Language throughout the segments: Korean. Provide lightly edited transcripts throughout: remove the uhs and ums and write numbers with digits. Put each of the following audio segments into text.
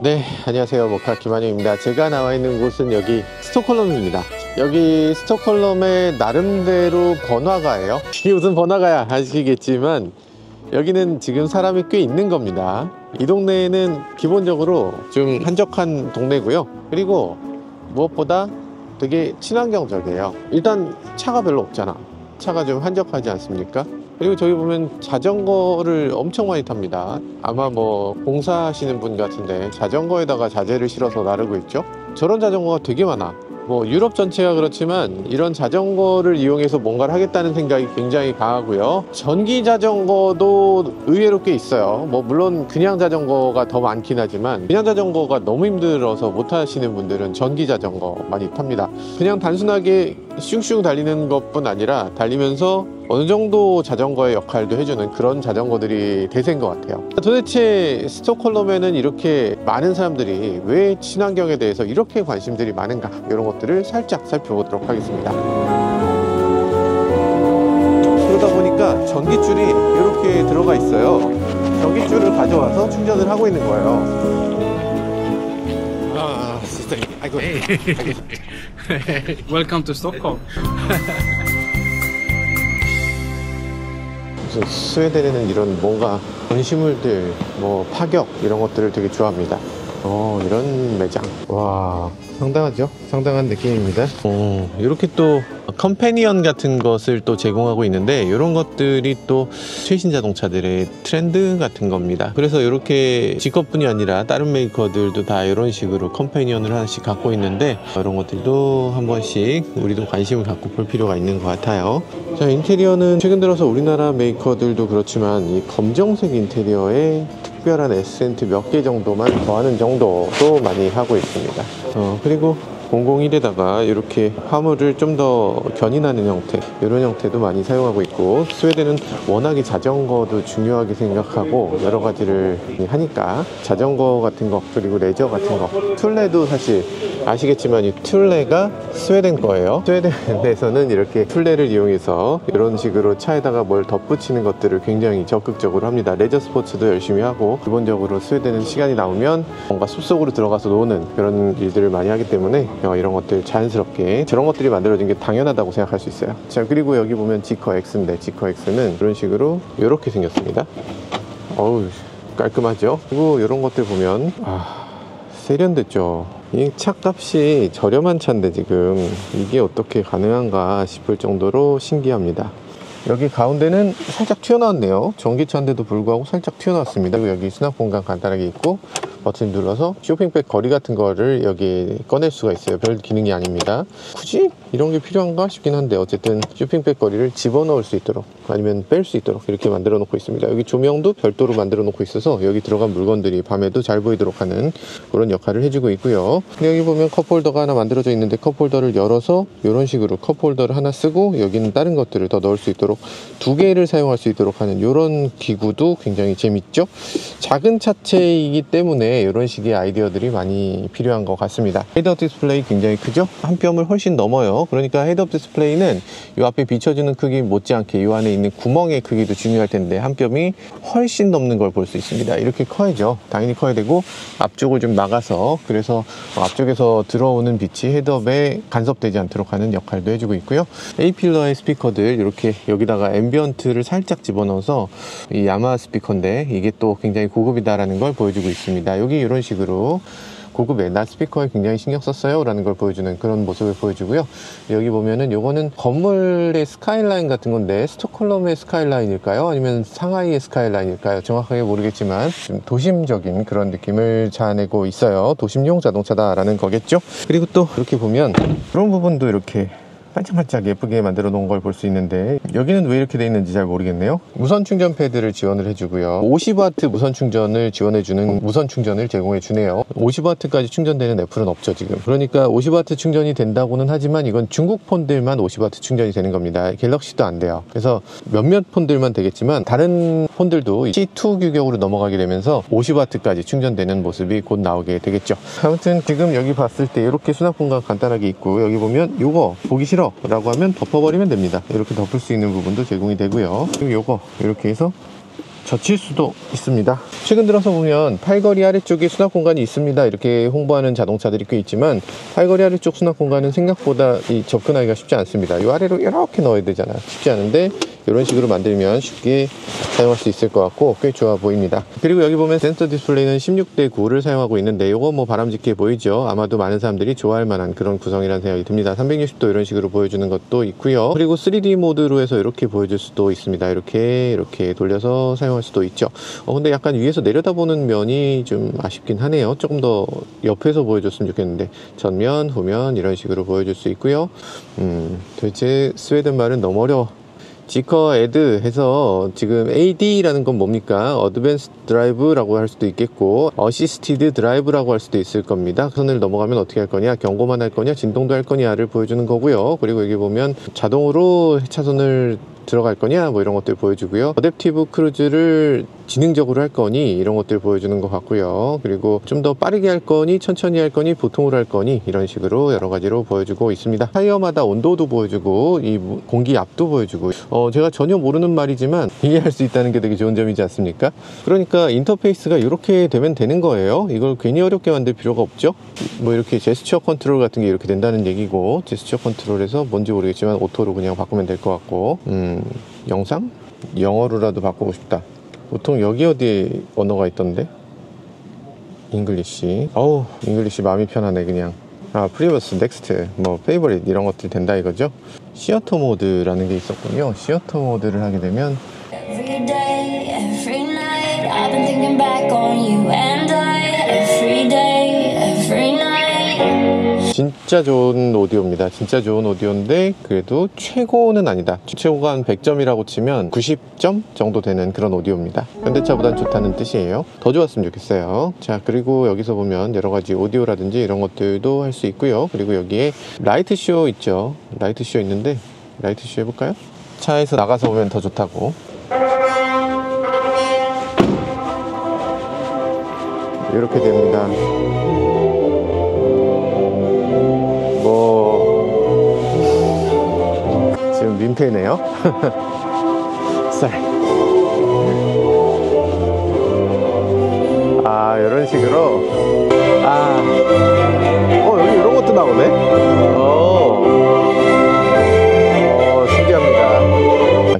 네, 안녕하세요. 모카 김한용입니다. 제가 나와 있는 곳은 여기 스톡홀름입니다. 여기 스톡홀름의 나름대로 번화가예요. 이게 무슨 번화가야 하시겠지만 여기는 지금 사람이 꽤 있는 겁니다. 이 동네는 기본적으로 좀 한적한 동네고요. 그리고 무엇보다 되게 친환경적이에요. 일단 차가 별로 없잖아. 차가 좀 한적하지 않습니까? 그리고 저기 보면 자전거를 엄청 많이 탑니다. 아마 뭐 공사하시는 분 같은데 자전거에다가 자재를 실어서 나르고 있죠. 저런 자전거가 되게 많아. 뭐 유럽 전체가 그렇지만 이런 자전거를 이용해서 뭔가를 하겠다는 생각이 굉장히 강하고요. 전기 자전거도 의외로 꽤 있어요. 뭐 물론 그냥 자전거가 더 많긴 하지만 그냥 자전거가 너무 힘들어서 못 하시는 분들은 전기 자전거 많이 탑니다. 그냥 단순하게 슝슝 달리는 것뿐 아니라 달리면서 어느 정도 자전거의 역할도 해주는 그런 자전거들이 대세인 것 같아요. 도대체 스톡홀름에는 이렇게 많은 사람들이 왜 친환경에 대해서 이렇게 관심들이 많은가, 이런 것들을 살짝 살펴보도록 하겠습니다. 그러다 보니까 전기줄이 이렇게 들어가 있어요. 전기줄을 가져와서 충전을 하고 있는 거예요. 아이고. Welcome to Stockholm. 스웨덴에는 이런 뭔가 건시물들, 뭐 파격 이런 것들을 되게 좋아합니다. 이런 매장, 와, 상당하죠? 상당한 느낌입니다. 이렇게 또 컴패니언 같은 것을 또 제공하고 있는데 이런 것들이 또 최신 자동차들의 트렌드 같은 겁니다. 그래서 이렇게 지커뿐이 아니라 다른 메이커들도 다 이런 식으로 컴패니언을 하나씩 갖고 있는데 이런 것들도 한 번씩 우리도 관심을 갖고 볼 필요가 있는 것 같아요. 자, 인테리어는 최근 들어서 우리나라 메이커들도 그렇지만 이 검정색 인테리어에 특별한 에센트 몇 개 정도만 더하는 정도도 많이 하고 있습니다. 그리고 001에다가 이렇게 화물을 좀 더 견인하는 형태, 이런 형태도 많이 사용하고 있고, 스웨덴은 워낙에 자전거도 중요하게 생각하고 여러 가지를 하니까 자전거 같은 거, 그리고 레저 같은 거, 툴레도 사실 아시겠지만 이 툴레가 스웨덴 거예요. 스웨덴에서는 이렇게 툴레를 이용해서 이런 식으로 차에다가 뭘 덧붙이는 것들을 굉장히 적극적으로 합니다. 레저 스포츠도 열심히 하고, 기본적으로 스웨덴은 시간이 나오면 뭔가 숲속으로 들어가서 노는 그런 일들을 많이 하기 때문에 이런 것들 자연스럽게 저런 것들이 만들어진 게 당연하다고 생각할 수 있어요. 자, 그리고 여기 보면 지커 X인데, 지커 X는 이런 식으로 이렇게 생겼습니다. 어우, 깔끔하죠? 그리고 이런 것들 보면 세련됐죠. 이 차값이 저렴한 차인데 지금 이게 어떻게 가능한가 싶을 정도로 신기합니다. 여기 가운데는 살짝 튀어나왔네요. 전기차인데도 불구하고 살짝 튀어나왔습니다. 그리고 여기 수납 공간 간단하게 있고, 버튼 눌러서 쇼핑백 거리 같은 거를 여기 꺼낼 수가 있어요. 별 기능이 아닙니다. 굳이 이런 게 필요한가 싶긴 한데, 어쨌든 쇼핑백 거리를 집어넣을 수 있도록, 아니면 뺄 수 있도록 이렇게 만들어 놓고 있습니다. 여기 조명도 별도로 만들어 놓고 있어서 여기 들어간 물건들이 밤에도 잘 보이도록 하는 그런 역할을 해주고 있고요. 여기 보면 컵홀더가 하나 만들어져 있는데, 컵홀더를 열어서 이런 식으로 컵홀더를 하나 쓰고 여기는 다른 것들을 더 넣을 수 있도록 두 개를 사용할 수 있도록 하는 이런 기구도 굉장히 재밌죠. 작은 차체이기 때문에 이런 식의 아이디어들이 많이 필요한 것 같습니다. 헤드업 디스플레이 굉장히 크죠? 한 뼘을 훨씬 넘어요. 그러니까 헤드업 디스플레이는 이 앞에 비춰주는 크기 못지않게 이 안에 있는 구멍의 크기도 중요할 텐데 한 뼘이 훨씬 넘는 걸 볼 수 있습니다. 이렇게 커야죠. 당연히 커야 되고, 앞쪽을 좀 막아서, 그래서 앞쪽에서 들어오는 빛이 헤드업에 간섭되지 않도록 하는 역할도 해주고 있고요. A필러의 스피커들 이렇게 여기다가 앰비언트를 살짝 집어넣어서, 이 야마하 스피커인데 이게 또 굉장히 고급이다라는 걸 보여주고 있습니다. 여기 이런 식으로 고급의 나 스피커에 굉장히 신경 썼어요 라는 걸 보여주는 그런 모습을 보여주고요. 여기 보면은 요거는 건물의 스카이라인 같은 건데, 스톡홀름의 스카이라인일까요? 아니면 상하이의 스카이라인일까요? 정확하게 모르겠지만 좀 도심적인 그런 느낌을 자아내고 있어요. 도심용 자동차다라는 거겠죠. 그리고 또 이렇게 보면 그런 부분도 이렇게 반짝반짝 예쁘게 만들어 놓은 걸 볼 수 있는데, 여기는 왜 이렇게 돼 있는지 잘 모르겠네요. 무선 충전 패드를 지원을 해주고요. 50W 무선 충전을 지원해주는 무선 충전을 제공해 주네요. 50W까지 충전되는 애플은 없죠 지금. 그러니까 50W 충전이 된다고는 하지만 이건 중국 폰들만 50W 충전이 되는 겁니다. 갤럭시도 안 돼요. 그래서 몇몇 폰들만 되겠지만 다른 폰들도 C2 규격으로 넘어가게 되면서 50W까지 충전되는 모습이 곧 나오게 되겠죠. 아무튼 지금 여기 봤을 때 이렇게 수납 공간 간단하게 있고, 여기 보면 요거 보기 싫어 라고 하면 덮어버리면 됩니다. 이렇게 덮을 수 있는 부분도 제공이 되고요. 그리고 요거 이렇게 해서 젖힐 수도 있습니다. 최근 들어서 보면 팔걸이 아래쪽에 수납 공간이 있습니다 이렇게 홍보하는 자동차들이 꽤 있지만, 팔걸이 아래쪽 수납 공간은 생각보다 접근하기가 쉽지 않습니다. 이 아래로 이렇게 넣어야 되잖아요. 쉽지 않은데 이런 식으로 만들면 쉽게 사용할 수 있을 것 같고 꽤 좋아 보입니다. 그리고 여기 보면 센서 디스플레이는 16:9를 사용하고 있는데, 이거 뭐 바람직해 보이죠. 아마도 많은 사람들이 좋아할 만한 그런 구성이라는 생각이 듭니다. 360도 이런 식으로 보여주는 것도 있고요. 그리고 3D 모드로 해서 이렇게 보여줄 수도 있습니다. 이렇게 돌려서 사용할 수도 있죠. 근데 약간 위에서 내려다보는 면이 좀 아쉽긴 하네요. 조금 더 옆에서 보여줬으면 좋겠는데, 전면, 후면 이런 식으로 보여줄 수 있고요. 도대체 스웨덴 말은 너무 어려워. 지커 애드 해서 지금 AD라는 건 뭡니까? 어드밴스 드라이브라고 할 수도 있겠고, 어시스티드 드라이브라고 할 수도 있을 겁니다. 선을 넘어가면 어떻게 할 거냐, 경고만 할 거냐, 진동도 할 거냐를 보여주는 거고요. 그리고 여기 보면 자동으로 차선을 들어갈 거냐 뭐 이런 것들 보여주고요. 어댑티브 크루즈를 지능적으로 할 거니 이런 것들 보여주는 것 같고요. 그리고 좀 더 빠르게 할 거니 천천히 할 거니 보통으로 할 거니 이런 식으로 여러 가지로 보여주고 있습니다. 타이어마다 온도도 보여주고 이 공기 압도 보여주고, 제가 전혀 모르는 말이지만 이해할 수 있다는 게 되게 좋은 점이지 않습니까? 그러니까 인터페이스가 이렇게 되면 되는 거예요. 이걸 괜히 어렵게 만들 필요가 없죠. 뭐 이렇게 제스처 컨트롤 같은 게 이렇게 된다는 얘기고, 제스처 컨트롤에서 뭔지 모르겠지만 오토로 그냥 바꾸면 될 것 같고, 영상? 영어로라도 바꾸고 싶다. 보통 여기 어디에 언어가 있던데? 잉글리시. 잉글리시 마음이 편하네 그냥. 프리버스, 넥스트, 뭐 페이버릿 이런 것들 된다 이거죠. 시어터 모드라는 게 있었군요. 시어터 모드를 하게 되면 Every day, every night, I've been thinking back on you and I. Every day, every night. 진짜 좋은 오디오입니다. 진짜 좋은 오디오인데 그래도 최고는 아니다. 최고가 한 100점이라고 치면 90점 정도 되는 그런 오디오입니다. 현대차보단 좋다는 뜻이에요. 더 좋았으면 좋겠어요. 자, 그리고 여기서 보면 여러 가지 오디오라든지 이런 것들도 할 수 있고요. 그리고 여기에 라이트쇼 있죠. 라이트쇼 있는데 라이트쇼 해볼까요? 차에서 나가서 보면 더 좋다고. 이렇게 됩니다. 지금 민폐네요. 이런 식으로. 여기 이런 것도 나오네. 신기합니다.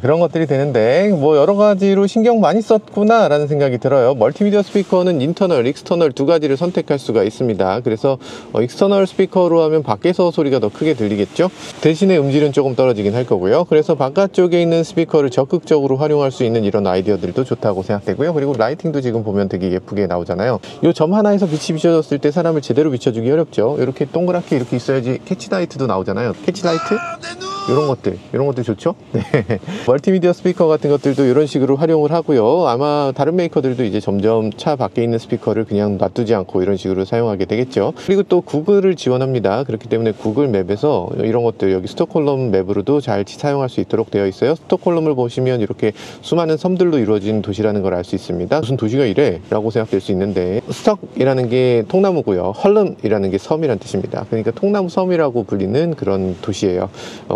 그런 것들이 되는데 뭐 여러 가지로 신경 많이 썼구나 라는 생각이 들어요. 멀티미디어 스피커는 인터널, 익스터널 두 가지를 선택할 수가 있습니다. 그래서 익스터널 스피커로 하면 밖에서 소리가 더 크게 들리겠죠. 대신에 음질은 조금 떨어지긴 할 거고요. 그래서 바깥쪽에 있는 스피커를 적극적으로 활용할 수 있는 이런 아이디어들도 좋다고 생각되고요. 그리고 라이팅도 지금 보면 되게 예쁘게 나오잖아요. 이 점 하나에서 빛이 비춰졌을 때 사람을 제대로 비춰주기 어렵죠. 이렇게 동그랗게 이렇게 있어야지. 캐치라이트도 나오잖아요. 캐치라이트? 이런 것들 좋죠? 네. 멀티미디어 스피커 같은 것들도 이런 식으로 활용을 하고요. 아마 다른 메이커들도 이제 점점 차 밖에 있는 스피커를 그냥 놔두지 않고 이런 식으로 사용하게 되겠죠. 그리고 또 구글을 지원합니다. 그렇기 때문에 구글 맵에서 이런 것들 여기 스톡홀름 맵으로도 잘 사용할 수 있도록 되어 있어요. 스톡홀름을 보시면 이렇게 수많은 섬들로 이루어진 도시라는 걸 알 수 있습니다. 무슨 도시가 이래? 라고 생각될 수 있는데, 스톡이라는 게 통나무고요. 헐름이라는 게 섬이란 뜻입니다. 그러니까 통나무 섬이라고 불리는 그런 도시예요.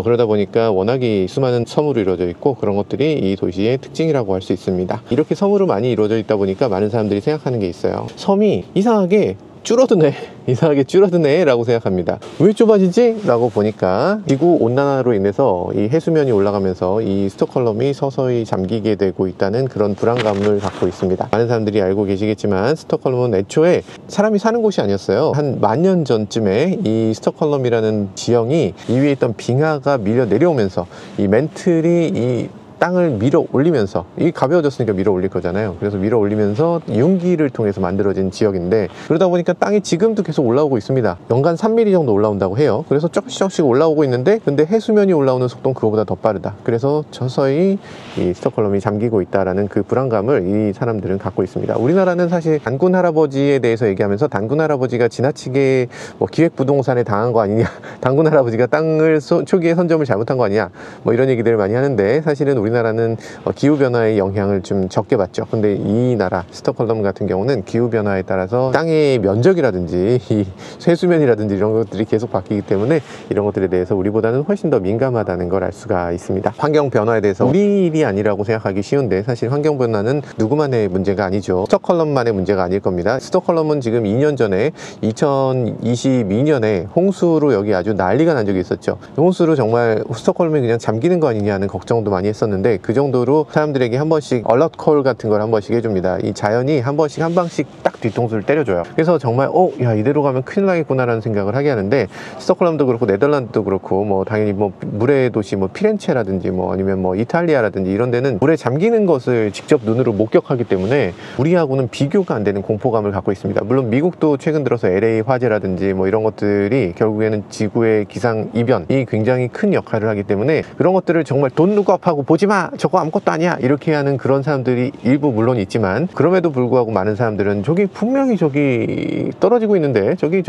그러다 보니까 워낙에 수많은 섬으로 이루어져 있고 그런 것들이 이 도시의 특징이라고 할 수 있습니다. 이렇게 섬으로 많이 이루어져 있다 보니까 많은 사람들이 생각하는 게 있어요. 섬이 이상하게 줄어드네 라고 생각합니다. 왜 좁아지지? 라고 보니까 지구온난화로 인해서 이 해수면이 올라가면서 이 스톡홀름이 서서히 잠기게 되고 있다는 그런 불안감을 갖고 있습니다. 많은 사람들이 알고 계시겠지만 스톡홀름은 애초에 사람이 사는 곳이 아니었어요. 한 10,000년 전쯤에 이 스톡홀름이라는 지형이 이 위에 있던 빙하가 밀려 내려오면서 이 멘틀이 이 땅을 밀어 올리면서, 이 가벼워졌으니까 밀어 올릴 거잖아요. 그래서 밀어 올리면서 융기를 통해서 만들어진 지역인데, 그러다 보니까 땅이 지금도 계속 올라오고 있습니다. 연간 3mm 정도 올라온다고 해요. 그래서 조금씩 올라오고 있는데, 근데 해수면이 올라오는 속도는 그거보다 더 빠르다. 그래서 서서히 이 스톡홀름이 잠기고 있다라는 그 불안감을 이 사람들은 갖고 있습니다. 우리나라는 사실 단군 할아버지에 대해서 얘기하면서 단군 할아버지가 지나치게 뭐 기획부동산에 당한 거 아니냐, 단군 할아버지가 땅을 초기에 선점을 잘못한 거 아니냐, 뭐 이런 얘기들을 많이 하는데, 사실은 우리나라는 기후변화의 영향을 좀 적게 받죠. 근데 이 나라 스톡홀름 같은 경우는 기후변화에 따라서 땅의 면적이라든지 이 쇠수면이라든지 이런 것들이 계속 바뀌기 때문에 이런 것들에 대해서 우리보다는 훨씬 더 민감하다는 걸 알 수가 있습니다. 환경 변화에 대해서 우리 일이 아니라고 생각하기 쉬운데 사실 환경 변화는 누구만의 문제가 아니죠. 스톡홀름만의 문제가 아닐 겁니다. 스톡홀름은 지금 2년 전에 2022년에 홍수로 여기 아주 난리가 난 적이 있었죠. 홍수로 정말 스톡홀름이 그냥 잠기는 거 아니냐는 걱정도 많이 했었는데 그 정도로 사람들에게 한 번씩 얼럿 콜 같은 걸 한 번씩 해줍니다. 이 자연이 한 번씩 한 방씩 딱 뒤통수를 때려줘요. 그래서 정말 야 이대로 가면 큰일 나겠구나라는 생각을 하게 하는데 스톡홀름도 그렇고 네덜란드도 그렇고 뭐 당연히 뭐 물의 도시 뭐 피렌체라든지 뭐 아니면 뭐 이탈리아라든지 이런 데는 물에 잠기는 것을 직접 눈으로 목격하기 때문에 우리하고는 비교가 안 되는 공포감을 갖고 있습니다. 물론 미국도 최근 들어서 LA 화재라든지 뭐 이런 것들이 결국에는 지구의 기상 이변이 굉장히 큰 역할을 하기 때문에 그런 것들을 정말 돈 룩업하고 보지마 저거 아무것도 아니야 이렇게 하는 그런 사람들이 일부 물론 있지만 그럼에도 불구하고 많은 사람들은 저기 분명히 저기 떨어지고 있는데 저기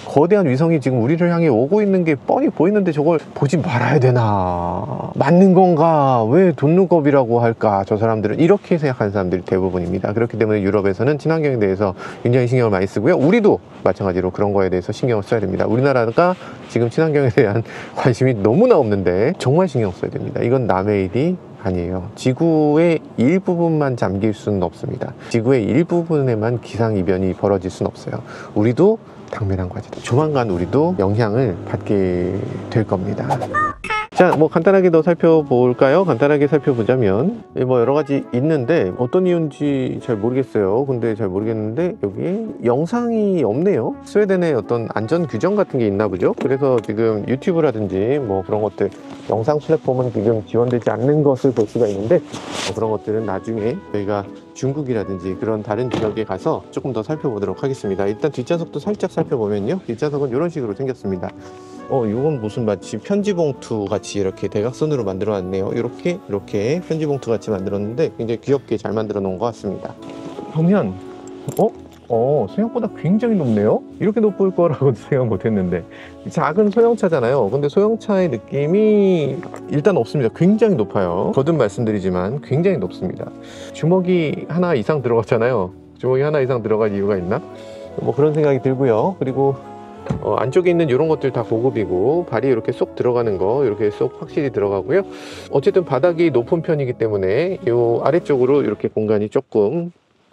거대한 위성이 지금 우리를 향해 오고 있는 게 뻔히 보이는데 저걸 보지 말아야 되나 맞는 건가 왜 돈 룩업이라고 할까 저 사람들은 이렇게 생각하는 사람들이 대부분입니다. 그렇기 때문에 유럽에서는 친환경에 대해서 굉장히 신경을 많이 쓰고요. 우리도 마찬가지로 그런 거에 대해서 신경을 써야 됩니다. 우리나라가 지금 친환경에 대한 관심이 너무나 없는데 정말 신경 써야 됩니다. 이건 남의 일이 아니에요. 지구의 일부분만 잠길 수는 없습니다. 지구의 일부분에만 기상이변이 벌어질 수는 없어요. 우리도 당면한 과제다. 조만간 우리도 영향을 받게 될 겁니다. 자, 뭐 간단하게 더 살펴볼까요? 간단하게 살펴보자면 뭐 여러 가지 있는데 어떤 이유인지 잘 모르겠어요. 근데 잘 모르겠는데 여기에 영상이 없네요. 스웨덴의 어떤 안전 규정 같은 게 있나 보죠. 그래서 지금 유튜브라든지 뭐 그런 것들 영상 플랫폼은 지금 지원되지 않는 것을 볼 수가 있는데 그런 것들은 나중에 저희가 중국이라든지 그런 다른 지역에 가서 조금 더 살펴보도록 하겠습니다. 일단 뒷좌석도 살짝 살펴보면요, 뒷좌석은 이런 식으로 생겼습니다. 이건 무슨 마치 편지봉투 같이 이렇게 대각선으로 만들어 놨네요. 이렇게 편지봉투 같이 만들었는데 굉장히 귀엽게 잘 만들어 놓은 것 같습니다. 보면 생각보다 굉장히 높네요. 이렇게 높을 거라고 생각 못 했는데 작은 소형차잖아요. 근데 소형차의 느낌이 일단 없습니다. 굉장히 높아요. 거듭 말씀드리지만 굉장히 높습니다. 주먹이 하나 이상 들어갔잖아요. 주먹이 하나 이상 들어갈 이유가 있나? 뭐 그런 생각이 들고요. 그리고 안쪽에 있는 이런 것들 다 고급이고 발이 이렇게 쏙 들어가는 거 이렇게 쏙 확실히 들어가고요. 어쨌든 바닥이 높은 편이기 때문에 이 아래쪽으로 이렇게 공간이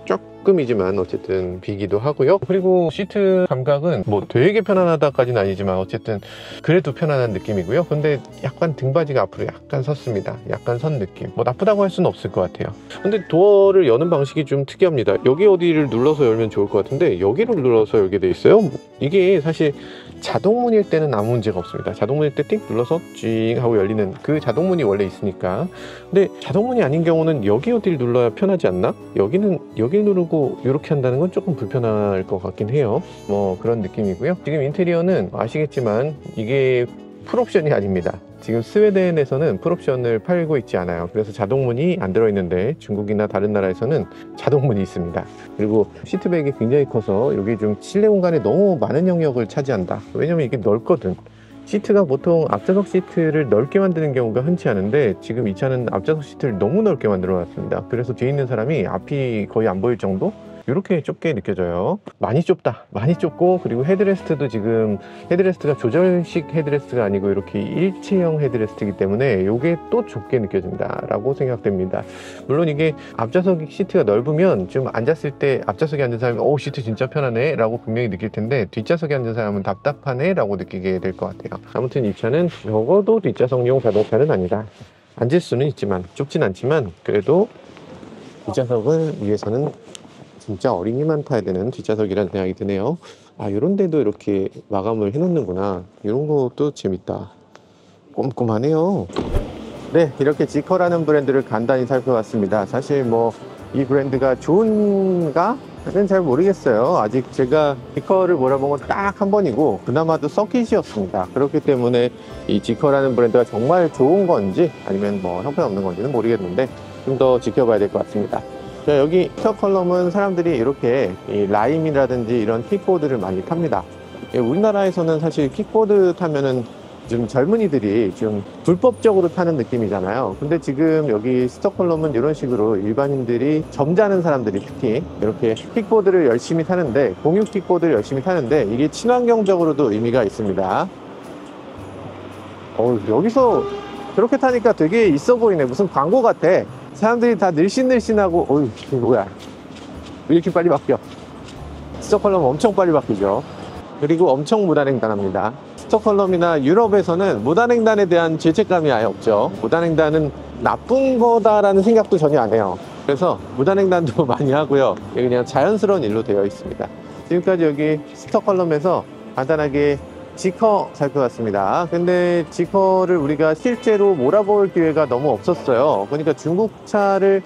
조금이지만 어쨌든 비기도 하고요. 그리고 시트 감각은 뭐 되게 편안하다까지는 아니지만 어쨌든 그래도 편안한 느낌이고요. 근데 약간 등받이가 앞으로 약간 섰습니다. 약간 선 느낌. 뭐 나쁘다고 할 수는 없을 것 같아요. 근데 도어를 여는 방식이 좀 특이합니다. 여기 어디를 눌러서 열면 좋을 것 같은데 여기를 눌러서 열게 돼 있어요. 이게 사실 자동문일 때는 아무 문제가 없습니다. 자동문일 때 띡 눌러서 쥐 하고 열리는 그 자동문이 원래 있으니까. 근데 자동문이 아닌 경우는 여기 어디를 눌러야 편하지 않나? 여기를 누르고 이렇게 한다는 건 조금 불편할 것 같긴 해요. 뭐 그런 느낌이고요. 지금 인테리어는 아시겠지만 이게 풀옵션이 아닙니다. 지금 스웨덴에서는 풀옵션을 팔고 있지 않아요. 그래서 자동문이 안 들어있는데 중국이나 다른 나라에서는 자동문이 있습니다. 그리고 시트백이 굉장히 커서 여기 좀 실내 공간에 너무 많은 영역을 차지한다. 왜냐면 이게 넓거든. 시트가 보통 앞좌석 시트를 넓게 만드는 경우가 흔치 않은데 지금 이 차는 앞좌석 시트를 너무 넓게 만들어 놨습니다. 그래서 뒤에 있는 사람이 앞이 거의 안 보일 정도? 이렇게 좁게 느껴져요. 많이 좁다. 많이 좁고 그리고 헤드레스트도 지금 헤드레스트가 조절식 헤드레스트가 아니고 이렇게 일체형 헤드레스트이기 때문에 이게 또 좁게 느껴진다 라고 생각됩니다. 물론 이게 앞좌석 시트가 넓으면 좀 앉았을 때 앞좌석에 앉은 사람이 시트 진짜 편하네 라고 분명히 느낄 텐데 뒷좌석에 앉은 사람은 답답하네 라고 느끼게 될 것 같아요. 아무튼 이 차는 적어도 뒷좌석용 자동차는 아니다. 앉을 수는 있지만 좁진 않지만 그래도 뒷좌석을 위해서는 진짜 어린이만 타야 되는 뒷좌석이라는 생각이 드네요. 이런 데도 이렇게 마감을 해놓는구나. 이런 것도 재밌다. 꼼꼼하네요. 네, 이렇게 지커라는 브랜드를 간단히 살펴봤습니다. 사실 뭐 이 브랜드가 좋은가? 는 잘 모르겠어요. 아직 제가 지커를 몰아본 건 딱 한 번이고 그나마도 서킷이었습니다. 그렇기 때문에 이 지커라는 브랜드가 정말 좋은 건지 아니면 뭐 형편없는 건지는 모르겠는데 좀 더 지켜봐야 될 것 같습니다. 자, 여기 스톡홀름은 사람들이 이렇게 이 라임이라든지 이런 킥보드를 많이 탑니다. 우리나라에서는 사실 킥보드 타면은 좀 젊은이들이 좀 불법적으로 타는 느낌이잖아요. 근데 지금 여기 스톡홀름은 이런 식으로 일반인들이 점잖은 사람들이 특히 이렇게 킥보드를 열심히 타는데, 공유 킥보드를 열심히 타는데 이게 친환경적으로도 의미가 있습니다. 여기서 저렇게 타니까 되게 있어 보이네. 무슨 광고 같아. 사람들이 다 늘씬늘씬하고. 이게 뭐야, 왜 이렇게 빨리 바뀌어? 스톡홀름 엄청 빨리 바뀌죠. 그리고 엄청 무단횡단합니다. 스톡홀름이나 유럽에서는 무단횡단에 대한 죄책감이 아예 없죠. 무단횡단은 나쁜 거다라는 생각도 전혀 안 해요. 그래서 무단횡단도 많이 하고요. 그냥 자연스러운 일로 되어 있습니다. 지금까지 여기 스톡홀름에서 간단하게 지커 살펴봤습니다. 근데 지커를 우리가 실제로 몰아볼 기회가 너무 없었어요. 그러니까 중국 차를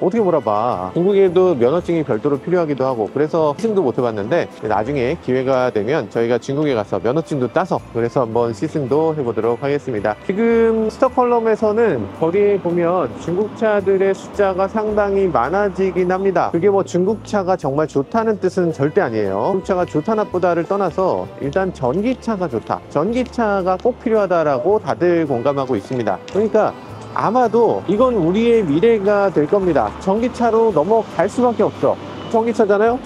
어떻게 몰아봐. 중국에도 면허증이 별도로 필요하기도 하고, 그래서 시승도 못 해봤는데 나중에 기회가 되면 저희가 중국에 가서 면허증도 따서 그래서 한번 시승도 해보도록 하겠습니다. 지금 스톡홀름에서는 거리에 보면 중국차들의 숫자가 상당히 많아지긴 합니다. 그게 뭐 중국차가 정말 좋다는 뜻은 절대 아니에요. 중국차가 좋다 나쁘다를 떠나서 일단 전기차가 좋다, 전기차가 꼭 필요하다라고 다들 공감하고 있습니다. 그러니까 아마도 이건 우리의 미래가 될 겁니다. 전기차로 넘어갈 수밖에 없어. 전기차잖아요?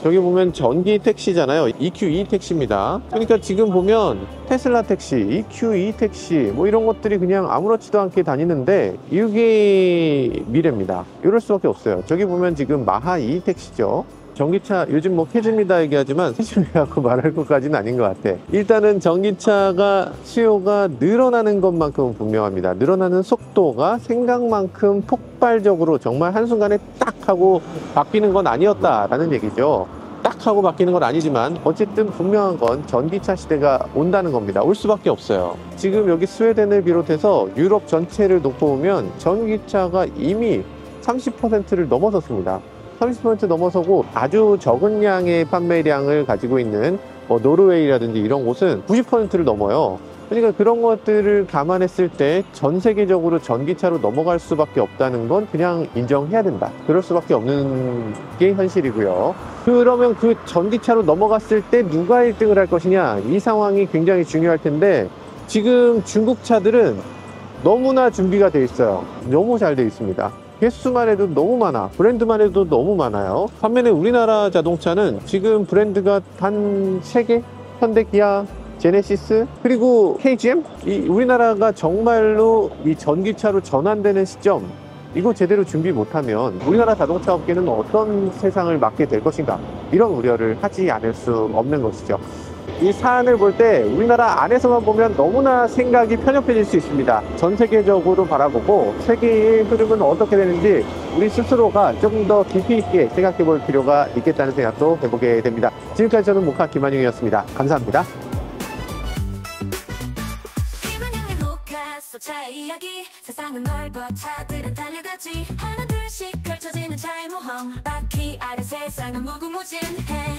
저기 보면 전기 택시잖아요. EQ2 택시입니다. 그러니까 지금 보면 테슬라 택시, EQ2 택시 뭐 이런 것들이 그냥 아무렇지도 않게 다니는데 이게 미래입니다. 이럴 수밖에 없어요. 저기 보면 지금 마하2 택시죠. 전기차 요즘 뭐 캐즈입니다 얘기하지만 캐즈미라고 말할 것까지는 아닌 것 같아. 일단은 전기차가 수요가 늘어나는 것만큼은 분명합니다. 늘어나는 속도가 생각만큼 폭발적으로 정말 한순간에 딱 하고 바뀌는 건 아니었다라는 얘기죠. 딱 하고 바뀌는 건 아니지만 어쨌든 분명한 건 전기차 시대가 온다는 겁니다. 올 수밖에 없어요. 지금 여기 스웨덴을 비롯해서 유럽 전체를 놓고 보면 전기차가 이미 30%를 넘어섰습니다. 30% 넘어서고 아주 적은 양의 판매량을 가지고 있는 노르웨이라든지 이런 곳은 90%를 넘어요. 그러니까 그런 것들을 감안했을 때 전 세계적으로 전기차로 넘어갈 수밖에 없다는 건 그냥 인정해야 된다. 그럴 수밖에 없는 게 현실이고요. 그러면 그 전기차로 넘어갔을 때 누가 1등을 할 것이냐, 이 상황이 굉장히 중요할 텐데 지금 중국 차들은 너무나 준비가 돼 있어요. 너무 잘 돼 있습니다. 개수만 해도 너무 많아. 브랜드만 해도 너무 많아요. 반면에 우리나라 자동차는 지금 브랜드가 단 3개? 현대, 기아, 제네시스, 그리고 KGM? 우리나라가 정말로 이 전기차로 전환되는 시점, 이거 제대로 준비 못하면 우리나라 자동차 업계는 어떤 세상을 맞게 될 것인가, 이런 우려를 하지 않을 수 없는 것이죠. 이 사안을 볼 때 우리나라 안에서만 보면 너무나 생각이 편협해질 수 있습니다. 전 세계적으로 바라보고 세계의 흐름은 어떻게 되는지 우리 스스로가 조금 더 깊이 있게 생각해 볼 필요가 있겠다는 생각도 해보게 됩니다. 지금까지 저는 모카 김한용이었습니다. 감사합니다. 차의 이야기, 세상은 넓어 차들은 달려가지, 하나 둘씩 펼쳐지는 차의 모험, 바퀴 아래 세상은 무궁무진해.